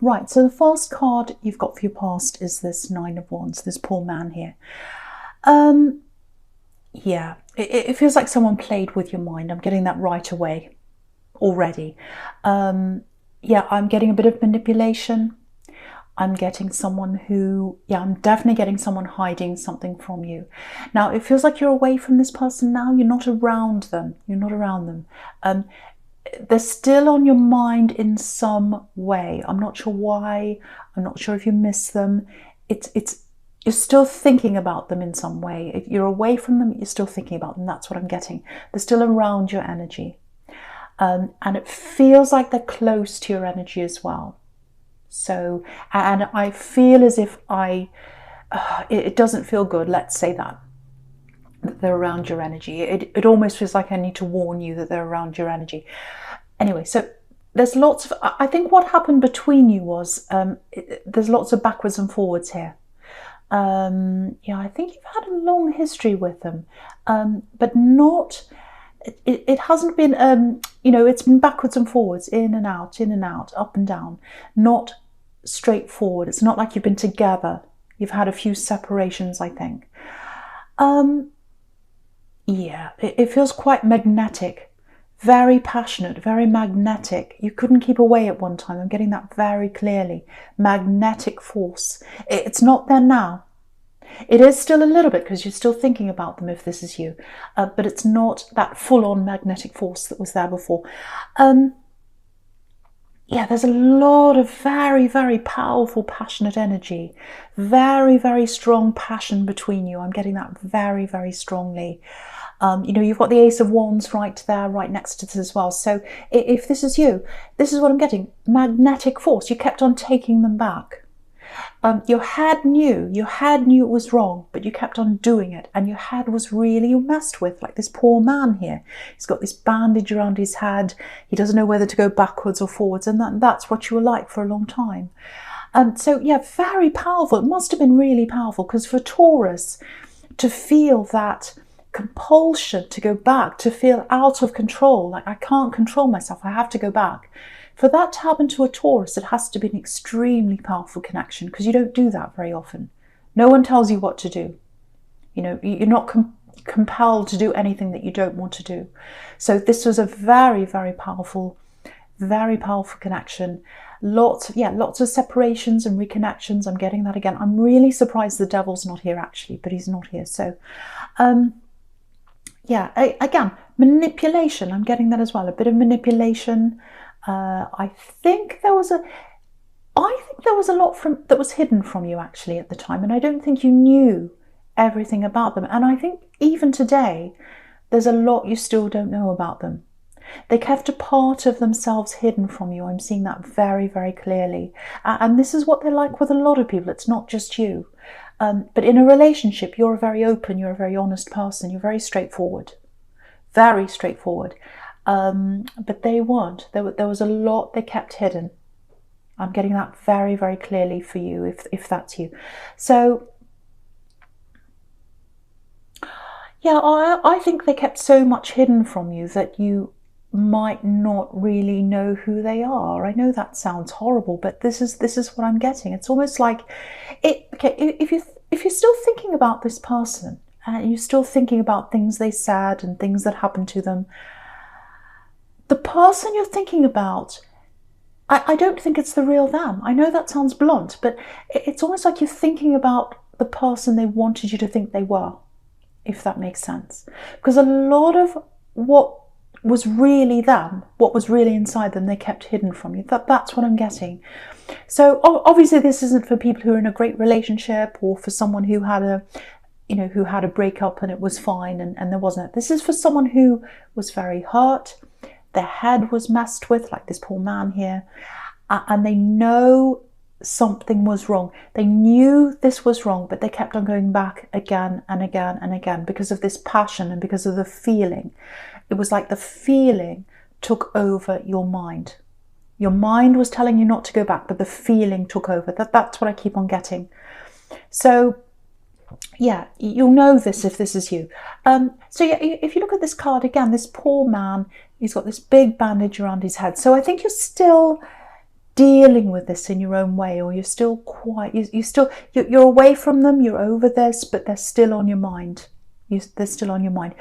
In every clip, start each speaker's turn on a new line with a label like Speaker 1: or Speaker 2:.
Speaker 1: Right, so the first card you've got for your past is this Nine of Wands, this poor man here. Yeah, it feels like someone played with your mind. I'm getting that right away already. Yeah, I'm getting a bit of manipulation. I'm getting someone who, yeah, I'm definitely getting someone hiding something from you. Now, it feels like you're away from this person now. You're not around them. You're not around them. They're still on your mind in some way. I'm not sure why. I'm not sure if you miss them. You're still thinking about them in some way. If you're away from them, you're still thinking about them. That's what I'm getting. They're still around your energy. And it feels like they're close to your energy as well. So, and I feel as if it doesn't feel good, let's say that they're around your energy. It almost feels like I need to warn you that they're around your energy. Anyway, so there's lots of, I think what happened between you was, there's lots of backwards and forwards here. Yeah, I think you've had a long history with them, but not, it hasn't been, you know, it's been backwards and forwards, in and out, up and down, not straightforward. It's not like you've been together. You've had a few separations, I think. Yeah, it feels quite magnetic, very passionate, very magnetic. You couldn't keep away at one time. I'm getting that very clearly. Magnetic force. It's not there now. It is still a little bit because you're still thinking about them if this is you, but it's not that full-on magnetic force that was there before. Yeah, there's a lot of very, very powerful, passionate energy. Very, very strong passion between you. I'm getting that very, very strongly. You know, you've got the Ace of Wands right there, right next to this as well. So if this is you, this is what I'm getting. Magnetic force. You kept on taking them back. Your head knew it was wrong, but you kept on doing it, and your head was really messed with, like this poor man here. He's got this bandage around his head. He doesn't know whether to go backwards or forwards, and that's what you were like for a long time. So yeah, very powerful. It must have been really powerful, because for Taurus to feel that compulsion to go back, to feel out of control, like I can't control myself, I have to go back. For that to happen to a Taurus, it has to be an extremely powerful connection, because you don't do that very often. No one tells you what to do. You know, you're not compelled to do anything that you don't want to do. So this was a very, very powerful connection. Lots of separations and reconnections. I'm getting that again. I'm really surprised the devil's not here actually, but he's not here. So, yeah, again, manipulation. I'm getting that as well. A bit of manipulation. I think there was a lot that was hidden from you actually at the time, and I don't think you knew everything about them. And I think even today, there's a lot you still don't know about them. They kept a part of themselves hidden from you. I'm seeing that very, very clearly. And this is what they're like with a lot of people. It's not just you. But in a relationship, you're a very open, you're a very honest person. You're very straightforward. Very straightforward. But they weren't. There was a lot they kept hidden. I'm getting that very, very clearly for you, if that's you. So, yeah, I think they kept so much hidden from you that you might not really know who they are. I know that sounds horrible, but this is what I'm getting. It's almost like okay, if you're still thinking about this person and you're still thinking about things they said and things that happened to them, the person you're thinking about, I don't think it's the real them. I know that sounds blunt, but it's almost like you're thinking about the person they wanted you to think they were, if that makes sense. Because a lot of what was really them, what was really inside them, they kept hidden from you. That's what I'm getting. So obviously this isn't for people who are in a great relationship, or for someone who had a breakup and it was fine and there wasn't. This is for someone who was very hurt. Their head was messed with, like this poor man here, and they know something was wrong. They knew this was wrong, but they kept on going back again and again and again because of this passion and because of the feeling. It was like the feeling took over your mind. Your mind was telling you not to go back, but the feeling took over. That's what I keep on getting. So yeah, you'll know this if this is you. So yeah, if you look at this card again, this poor man, he's got this big bandage around his head. So I think you're still dealing with this in your own way, or you're still quite, you're away from them, you're over this, but they're still on your mind. They're still on your mind.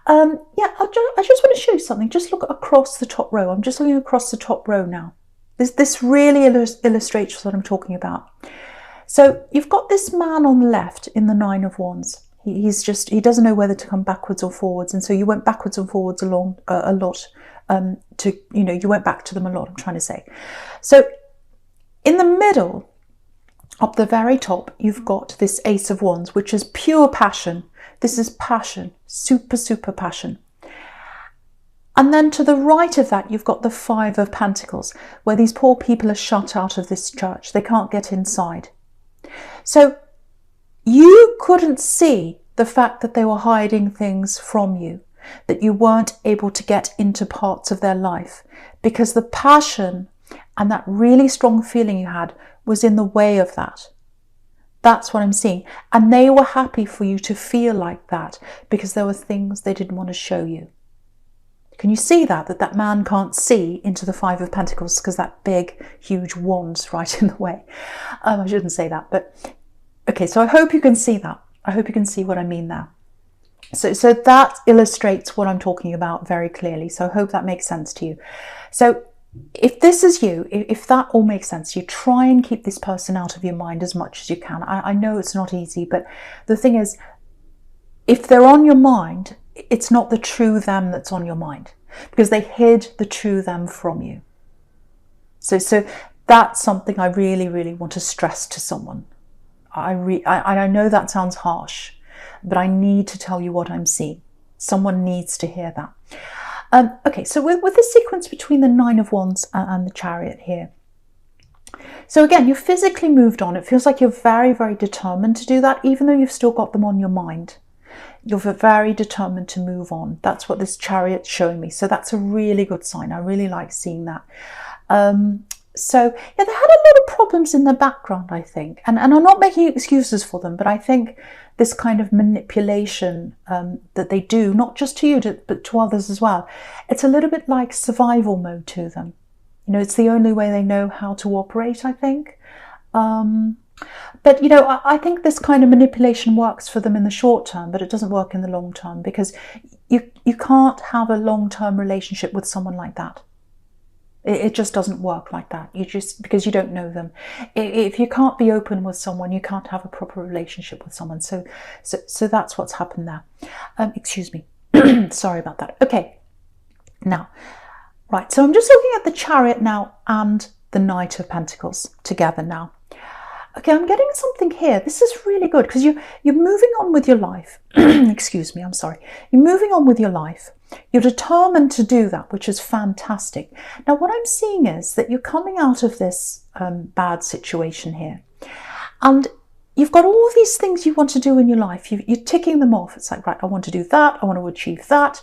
Speaker 1: Yeah, I just want to show you something. Just look across the top row. I'm just looking across the top row now. This really illustrates what I'm talking about. So you've got this man on the left in the Nine of Wands. He doesn't know whether to come backwards or forwards, and so you went backwards and forwards along a lot. You went back to them a lot, I'm trying to say. So in the middle, up the very top, you've got this Ace of Wands, which is pure passion. This is passion, super, super passion. And then to the right of that, you've got the Five of Pentacles, where these poor people are shut out of this church. They can't get inside. So you couldn't see the fact that they were hiding things from you, that you weren't able to get into parts of their life, because the passion and that really strong feeling you had was in the way of that. That's what I'm seeing. And they were happy for you to feel like that because there were things they didn't want to show you. Can you see that man can't see into the Five of Pentacles because that big, huge wand's right in the way? I shouldn't say that, but okay, so I hope you can see that. I hope you can see what I mean there. So that illustrates what I'm talking about very clearly. So I hope that makes sense to you. So if this is you, if that all makes sense, you try and keep this person out of your mind as much as you can. I know it's not easy, but the thing is, if they're on your mind, it's not the true them that's on your mind, because they hid the true them from you. So that's something I really, really want to stress to someone. I know that sounds harsh, but I need to tell you what I'm seeing. Someone needs to hear that. Okay, so with the sequence between the Nine of Wands and the Chariot here. So again, you've physically moved on. It feels like you're very, very determined to do that, even though you've still got them on your mind. You're very determined to move on. That's what this Chariot's showing me. So that's a really good sign. I really like seeing that. So yeah, they had a lot of problems in the background, I think. And I'm not making excuses for them, but I think this kind of manipulation that they do, not just to you, but to others as well, it's a little bit like survival mode to them. You know, it's the only way they know how to operate, I think. But, you know, I think this kind of manipulation works for them in the short term, but it doesn't work in the long term, because you can't have a long-term relationship with someone like that. It just doesn't work like that. Because you don't know them. If you can't be open with someone, you can't have a proper relationship with someone. So that's what's happened there. Excuse me. Sorry about that. Okay. Now, right. So I'm just looking at the Chariot now and the Knight of Pentacles together now. Okay, I'm getting something here. This is really good because you're moving on with your life. Excuse me, I'm sorry. You're moving on with your life. You're determined to do that, which is fantastic. Now, what I'm seeing is that you're coming out of this bad situation here. And you've got all these things you want to do in your life. You're ticking them off. It's like, right, I want to do that. I want to achieve that.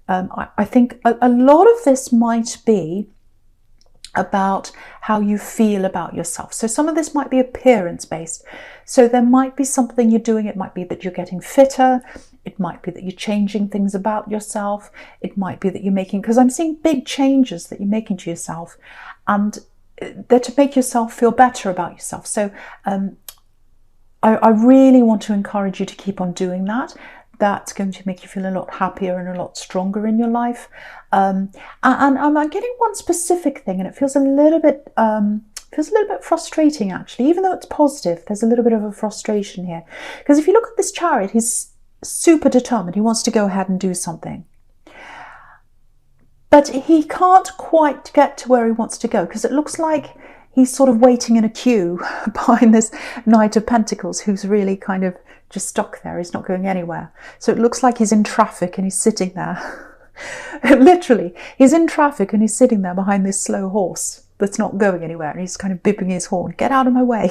Speaker 1: I think a lot of this might be about how you feel about yourself. So some of this might be appearance based. So there might be something you're doing. It might be that you're getting fitter. It might be that you're changing things about yourself. It might be that you're making, because I'm seeing big changes that you're making to yourself, and they're to make yourself feel better about yourself. So I really want to encourage you to keep on doing that. That's going to make you feel a lot happier and a lot stronger in your life. And I'm getting one specific thing, and it feels a little bit frustrating actually. Even though it's positive, there's a little bit of a frustration here. Because if you look at this Chariot, he's super determined. He wants to go ahead and do something. But he can't quite get to where he wants to go, because it looks like he's sort of waiting in a queue behind this Knight of Pentacles, who's really kind of just stuck there. He's not going anywhere. So it looks like he's in traffic and he's sitting there. Literally, he's in traffic and he's sitting there behind this slow horse that's not going anywhere, and he's kind of bipping his horn, get out of my way.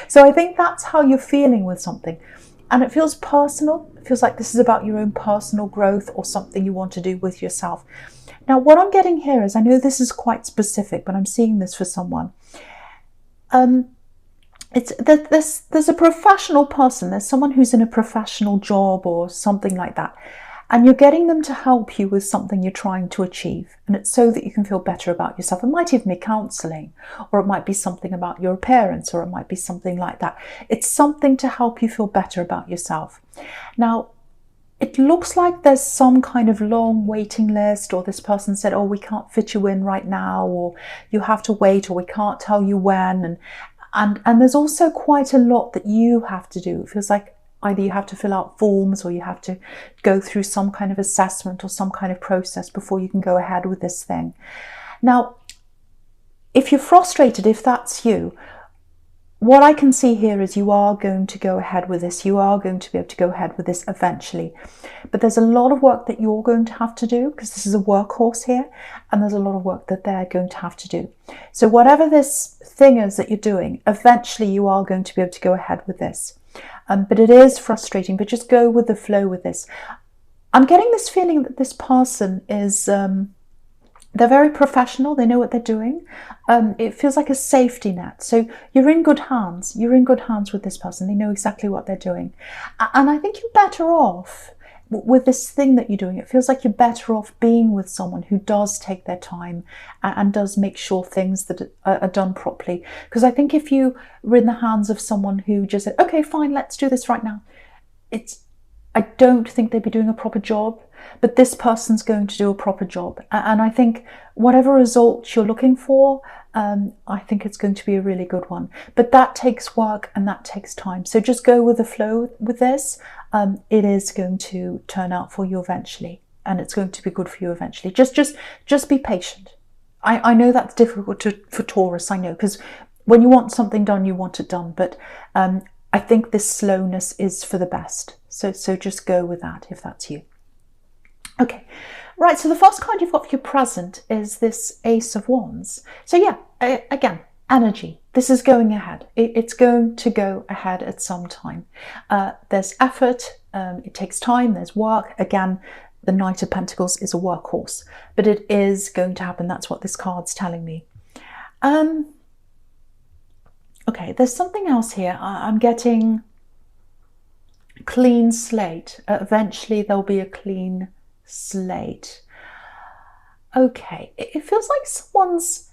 Speaker 1: So I think that's how you're feeling with something. And it feels personal. It feels like this is about your own personal growth or something you want to do with yourself. Now, what I'm getting here is, I know this is quite specific, but I'm seeing this for someone. There's a professional person. There's someone who's in a professional job or something like that. And you're getting them to help you with something you're trying to achieve. And it's so that you can feel better about yourself. It might even be counseling, or it might be something about your appearance, or it might be something like that. It's something to help you feel better about yourself. Now, it looks like there's some kind of long waiting list, or this person said, oh, we can't fit you in right now, or you have to wait, or we can't tell you when. And there's also quite a lot that you have to do. It feels like either you have to fill out forms, or you have to go through some kind of assessment or some kind of process before you can go ahead with this thing. Now, if you're frustrated, if that's you, what I can see here is you are going to go ahead with this. You are going to be able to go ahead with this eventually. But there's a lot of work that you're going to have to do, because this is a workhorse here, and there's a lot of work that they're going to have to do. So whatever this thing is that you're doing, eventually you are going to be able to go ahead with this. But it is frustrating, but just go with the flow with this. I'm getting this feeling that this person is, they're very professional. They know what they're doing. It feels like a safety net. So you're in good hands. You're in good hands with this person. They know exactly what they're doing. And I think you're better off with this thing that you're doing. It feels like you're better off being with someone who does take their time and does make sure things that are done properly. Because I think if you were in the hands of someone who just said, okay, fine, let's do this right now, I don't think they'd be doing a proper job. But this person's going to do a proper job. And I think whatever result you're looking for, I think it's going to be a really good one. But that takes work and that takes time. So just go with the flow with this. It is going to turn out for you eventually, and it's going to be good for you eventually. Just be patient. I know that's difficult for Taurus, I know, because when you want something done, you want it done. But I think this slowness is for the best. So just go with that if that's you. Okay, right, so the first card you've got for your present is this Ace of Wands. So yeah, again, energy. This is going ahead. It's going to go ahead at some time. There's effort, it takes time, there's work. Again, the Knight of Pentacles is a workhorse, but it is going to happen. That's what this card's telling me. Okay, there's something else here. I'm getting clean slate. Eventually there'll be a clean slate. Okay, it feels like someone's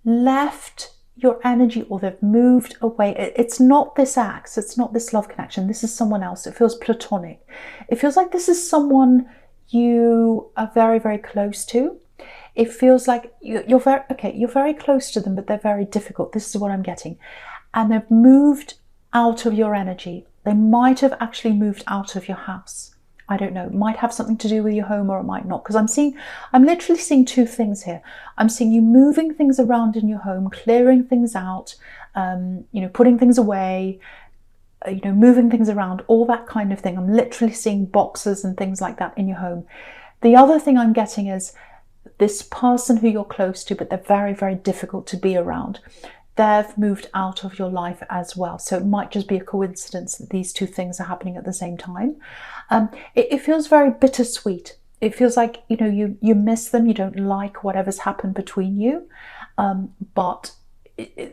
Speaker 1: left your energy, or they've moved away. It's not this ex, it's not this love connection. This is someone else. It feels platonic. It feels like this is someone you are very, very close to. It feels like you're very close to them, but they're very difficult. This is what I'm getting. And they've moved out of your energy. They might have actually moved out of your house. I don't know, it might have something to do with your home, or it might not, because I'm literally seeing two things here. I'm seeing you moving things around in your home, clearing things out, putting things away, moving things around, all that kind of thing. I'm literally seeing boxes and things like that in your home. The other thing I'm getting is this person who you're close to, but they're very, very difficult to be around. They've moved out of your life as well. So it might just be a coincidence that these two things are happening at the same time. It feels very bittersweet. It feels like, you miss them. You don't like whatever's happened between you. But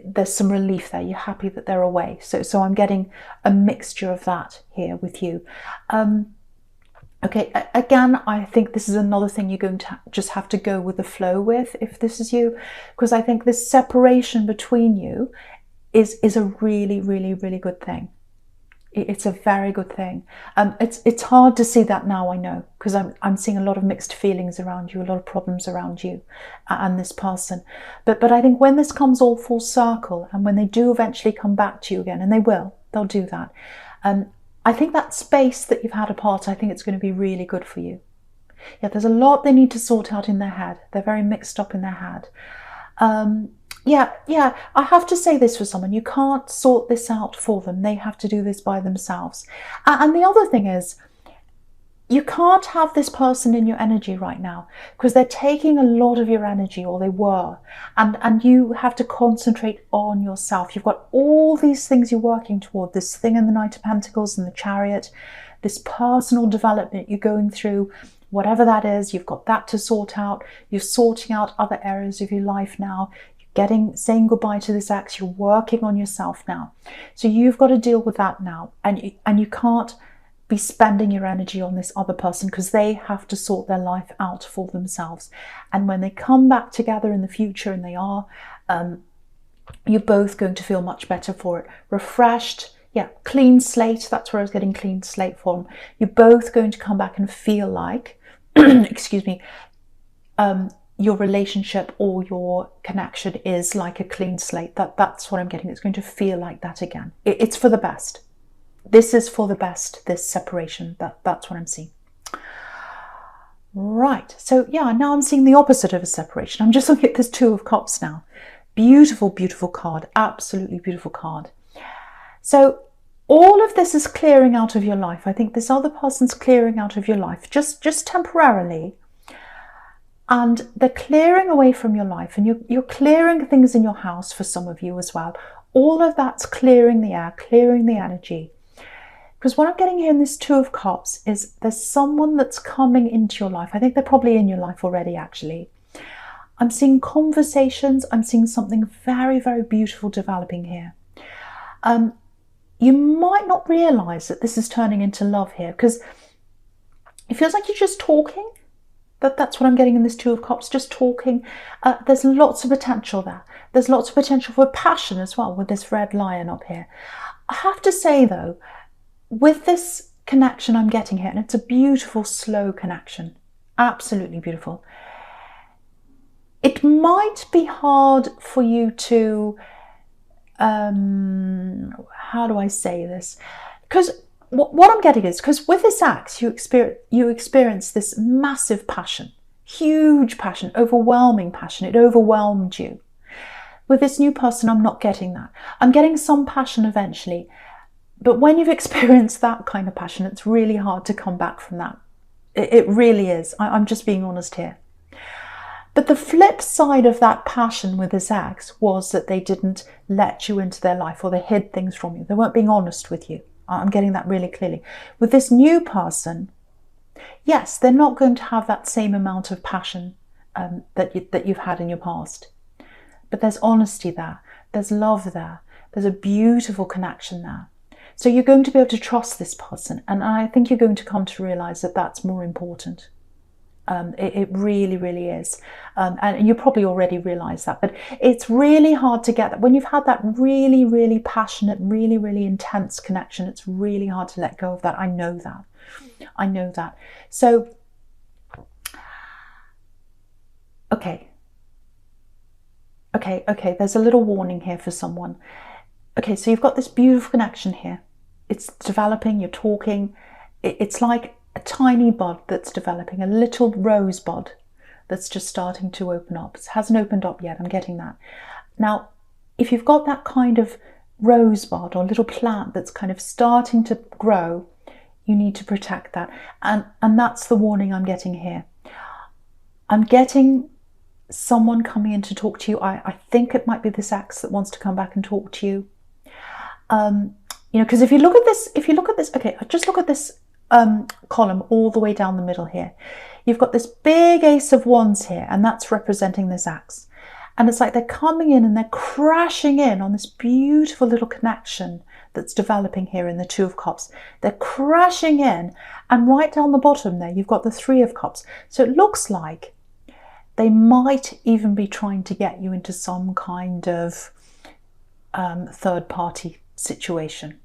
Speaker 1: there's some relief there. You're happy that they're away. So I'm getting a mixture of that here with you. Okay, again, I think this is another thing you're going to just have to go with the flow with, if this is you, because I think this separation between you is a really, really, really good thing. It's a very good thing. It's hard to see that now, I know, because I'm seeing a lot of mixed feelings around you, a lot of problems around you and this person. But I think when this comes all full circle, and when they do eventually come back to you again, and they'll do that. I think that space that you've had apart, I think it's going to be really good for you. Yeah, there's a lot they need to sort out in their head. They're very mixed up in their head. Yeah, I have to say this for someone. You can't sort this out for them. They have to do this by themselves. And the other thing is, you can't have this person in your energy right now, because they're taking a lot of your energy, or they were, and you have to concentrate on yourself. You've got all these things you're working toward, this thing in the Knight of Pentacles and the Chariot, this personal development you're going through, whatever that is, you've got that to sort out. You're sorting out other areas of your life now. You're saying goodbye to this ex. You're working on yourself now. So you've got to deal with that now, and you can't be spending your energy on this other person because they have to sort their life out for themselves. And when they come back together in the future, and they are, you're both going to feel much better for it. Refreshed, yeah, clean slate. That's where I was getting clean slate from. You're both going to come back and feel like, excuse me, your relationship or your connection is like a clean slate. That's what I'm getting. It's going to feel like that again. It's for the best. This is for the best, this separation. That's what I'm seeing. Right. So yeah, now I'm seeing the opposite of a separation. I'm just looking at this Two of Cups now. Beautiful, beautiful card. Absolutely beautiful card. So all of this is clearing out of your life. I think this other person's clearing out of your life, just temporarily. And they're clearing away from your life, and you're clearing things in your house for some of you as well. All of that's clearing the air, clearing the energy. Because what I'm getting here in this Two of Cups is there's someone that's coming into your life. I think they're probably in your life already, actually. I'm seeing conversations. I'm seeing something very, very beautiful developing here. You might not realize that this is turning into love here, because it feels like you're just talking. That's what I'm getting in this Two of Cups, just talking. There's lots of potential there. There's lots of potential for passion as well with this red lion up here. I have to say though, with this connection I'm getting here, and it's a beautiful, slow connection, absolutely beautiful, it might be hard for you to, how do I say this? Because what I'm getting is, because with this axe, you experience this massive passion, huge passion, overwhelming passion. It overwhelmed you. With this new person, I'm not getting that. I'm getting some passion eventually. But when you've experienced that kind of passion, it's really hard to come back from that. It really is. I'm just being honest here. But the flip side of that passion with this axe was that they didn't let you into their life, or they hid things from you. They weren't being honest with you. I'm getting that really clearly. With this new person, yes, they're not going to have that same amount of passion that you've had in your past. But there's honesty there. There's love there. There's a beautiful connection there. So you're going to be able to trust this person. And I think you're going to come to realize that that's more important. It really, really is. And you probably already realize that. But it's really hard to get that. When you've had that really, really passionate, really, really intense connection, it's really hard to let go of that. I know that. I know that. So, okay. There's a little warning here for someone. Okay, so you've got this beautiful connection here. It's developing, you're talking. It's like a tiny bud that's developing, a little rosebud that's just starting to open up. It hasn't opened up yet, I'm getting that. Now, if you've got that kind of rosebud or little plant that's kind of starting to grow, you need to protect that. And that's the warning I'm getting here. I'm getting someone coming in to talk to you. I think it might be this axe that wants to come back and talk to you. You know, because if you look at this, okay, just look at this column all the way down the middle here. You've got this big Ace of Wands here, and that's representing this axe. And it's like they're coming in and they're crashing in on this beautiful little connection that's developing here in the Two of Cups. They're crashing in, and right down the bottom there, you've got the Three of Cups. So it looks like they might even be trying to get you into some kind of third-party situation.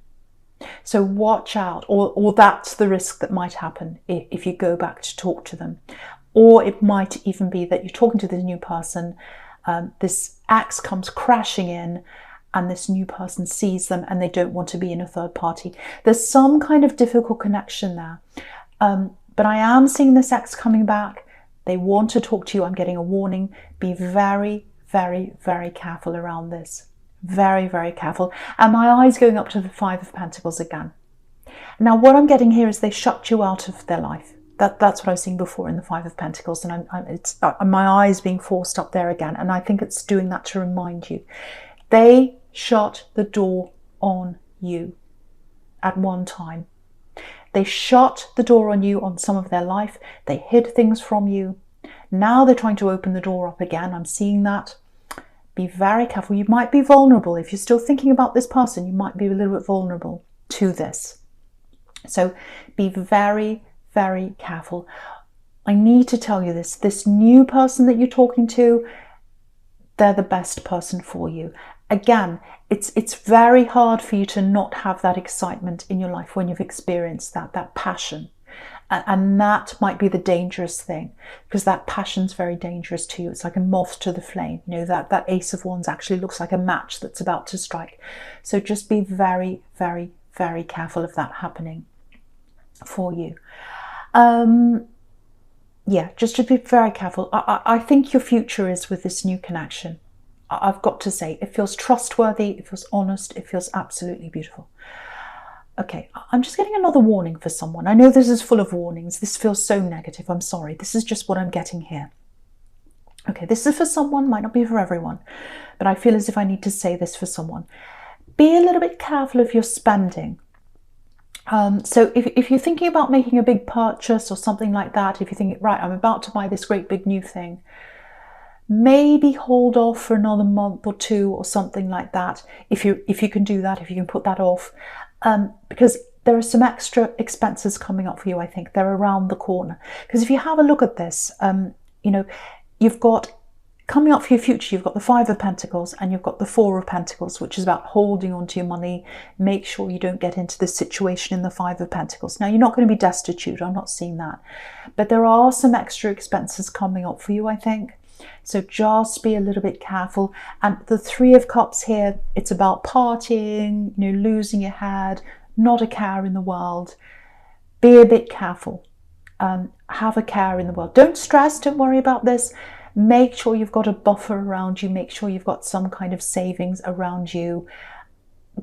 Speaker 1: So watch out, or that's the risk that might happen if you go back to talk to them. Or it might even be that you're talking to this new person, this axe comes crashing in, and this new person sees them and they don't want to be in a third party. There's some kind of difficult connection there. But I am seeing this axe coming back. They want to talk to you. I'm getting a warning. Be very, very, very careful around this. Very, very careful. And my eyes going up to the Five of Pentacles again. Now, what I'm getting here is they shut you out of their life. That's what I was seeing before in the Five of Pentacles. And it's my eyes being forced up there again. And I think it's doing that to remind you. They shut the door on you at one time. They shut the door on you on some of their life. They hid things from you. Now they're trying to open the door up again. I'm seeing that. Be very careful. You might be vulnerable. If you're still thinking about this person, you might be a little bit vulnerable to this. So be very, very careful. I need to tell you this new person that you're talking to, they're the best person for you. Again, it's very hard for you to not have that excitement in your life when you've experienced that passion. And that might be the dangerous thing, because that passion's very dangerous to you. It's like a moth to the flame. You know, that Ace of Wands actually looks like a match that's about to strike. So just be very, very, very careful of that happening for you. Yeah, just to be very careful. I think your future is with this new connection. I've got to say, it feels trustworthy, it feels honest, it feels absolutely beautiful. Okay, I'm just getting another warning for someone. I know this is full of warnings. This feels so negative. I'm sorry. This is just what I'm getting here. Okay, this is for someone, might not be for everyone, but I feel as if I need to say this for someone. Be a little bit careful of your spending. So if you're thinking about making a big purchase or something like that, if you're thinking, right, I'm about to buy this great big new thing, maybe hold off for another month or two or something like that. If you can do that, if you can put that off. Because there are some extra expenses coming up for you, I think. They're around the corner. Because if you have a look at this, you know, you've got, coming up for your future, you've got the Five of Pentacles and you've got the Four of Pentacles, which is about holding on to your money. Make sure you don't get into this situation in the Five of Pentacles. Now, you're not going to be destitute. I'm not seeing that. But there are some extra expenses coming up for you, I think. So just be a little bit careful. And the Three of Cups here, it's about partying, you know, losing your head, not a care in the world. Be a bit careful. Have a care in the world. Don't stress, don't worry about this. Make sure you've got a buffer around you. Make sure you've got some kind of savings around you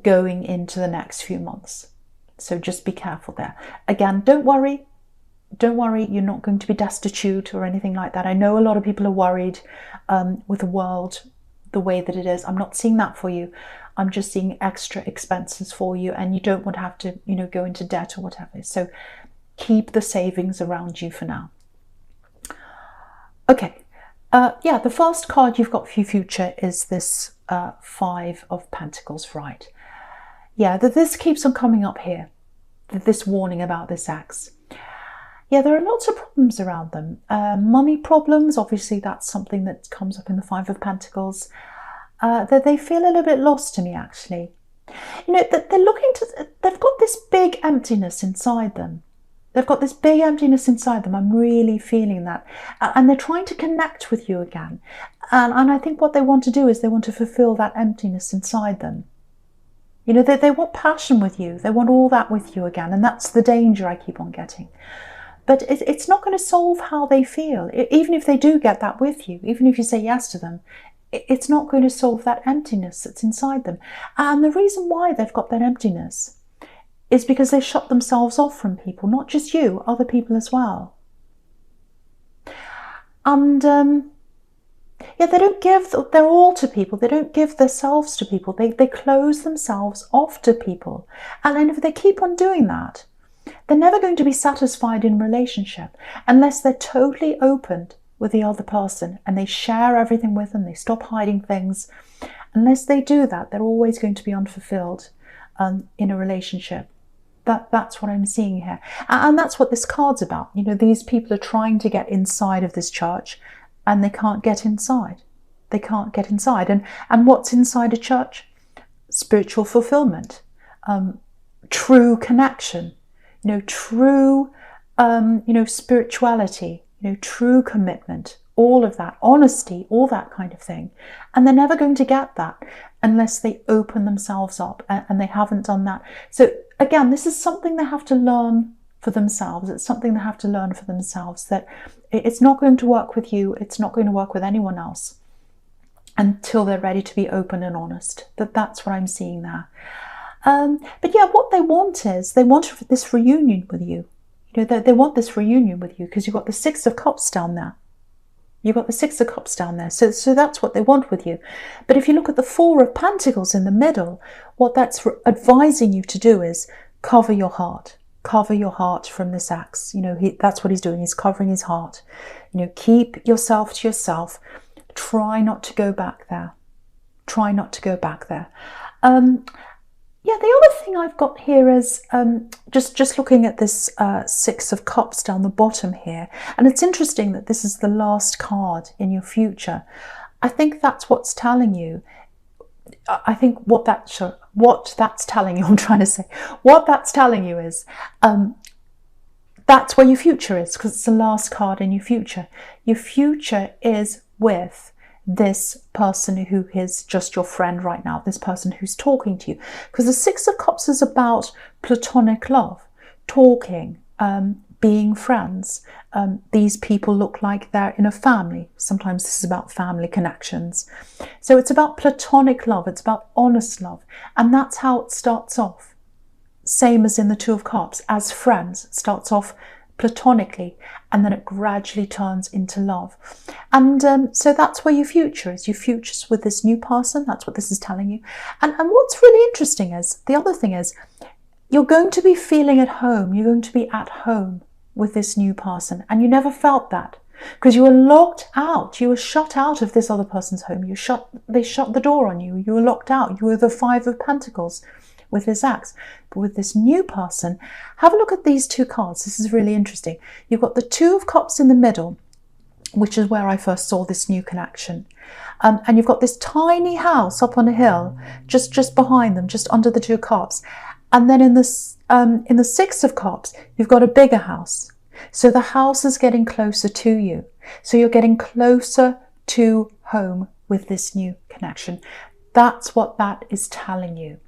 Speaker 1: going into the next few months. So just be careful there. Again, don't worry. Don't worry, you're not going to be destitute or anything like that. I know a lot of people are worried with the world the way that it is. I'm not seeing that for you. I'm just seeing extra expenses for you, and you don't want to have to, you know, go into debt or whatever. So keep the savings around you for now. Okay. Yeah, the first card you've got for your future is this Five of Pentacles, right? Yeah, this keeps on coming up here. This warning about this ex. Yeah, there are lots of problems around them. Money problems, obviously that's something that comes up in the Five of Pentacles. That they feel a little bit lost to me, actually. You know, they're looking to, they've got this big emptiness inside them. They've got this big emptiness inside them. I'm really feeling that. And they're trying to connect with you again. And I think what they want to do is they want to fulfill that emptiness inside them. You know, they want passion with you. They want all that with you again. And that's the danger I keep on getting. But it's not going to solve how they feel. Even if they do get that with you, even if you say yes to them, it's not going to solve that emptiness that's inside them. And the reason why they've got that emptiness is because they shut themselves off from people, not just you, other people as well. And yeah, they don't give their all to people. They don't give themselves to people. They close themselves off to people. And if they keep on doing that, they're never going to be satisfied in relationship unless they're totally opened with the other person and they share everything with them, they stop hiding things. Unless they do that, they're always going to be unfulfilled in a relationship. That's what I'm seeing here. And that's what this card's about. You know, these people are trying to get inside of this church and they can't get inside. They can't get inside. And what's inside a church? Spiritual fulfillment, true connection, you know, true, you know, spirituality, you know, true commitment, all of that, honesty, all that kind of thing. And they're never going to get that unless they open themselves up, and they haven't done that. So again, this is something they have to learn for themselves. It's something they have to learn for themselves, that it's not going to work with you. It's not going to work with anyone else until they're ready to be open and honest. That's what I'm seeing there. But yeah, what they want is, they want this reunion with you. You know, they want this reunion with you because you've got the Six of Cups down there. You've got the Six of Cups down there. So that's what they want with you. But if you look at the Four of Pentacles in the middle, what that's advising you to do is cover your heart. Cover your heart from this ex. You know, that's what he's doing. He's covering his heart. You know, keep yourself to yourself. Try not to go back there. Try not to go back there. Yeah, the other thing I've got here is just looking at this Six of Cups down the bottom here, and it's interesting that this is the last card in your future. I think that's what's telling you. I think what that's telling you, I'm trying to say, what that's telling you is that's where your future is, because it's the last card in your future. Your future is with this person who is just your friend right now, this person who's talking to you. Because the Six of Cups is about platonic love, talking, being friends. These people look like they're in a family. Sometimes this is about family connections. So it's about platonic love, it's about honest love. And that's how it starts off. Same as in the Two of Cups, as friends. It starts off platonically and then it gradually turns into love. And so that's where your future is. Your future's with this new person. That's what this is telling you. And what's really interesting is, the other thing is, you're going to be feeling at home. You're going to be at home with this new person. And you never felt that because you were locked out. You were shut out of this other person's home. They shut the door on you. You were locked out. You were the Five of Pentacles with this axe. But with this new person, have a look at these two cards. This is really interesting. You've got the Two of Cups in the middle, which is where I first saw this new connection. And you've got this tiny house up on a hill, just behind them, just under the Two of Cups. And then in the Six of Cups, you've got a bigger house. So the house is getting closer to you. So you're getting closer to home with this new connection. That's what that is telling you.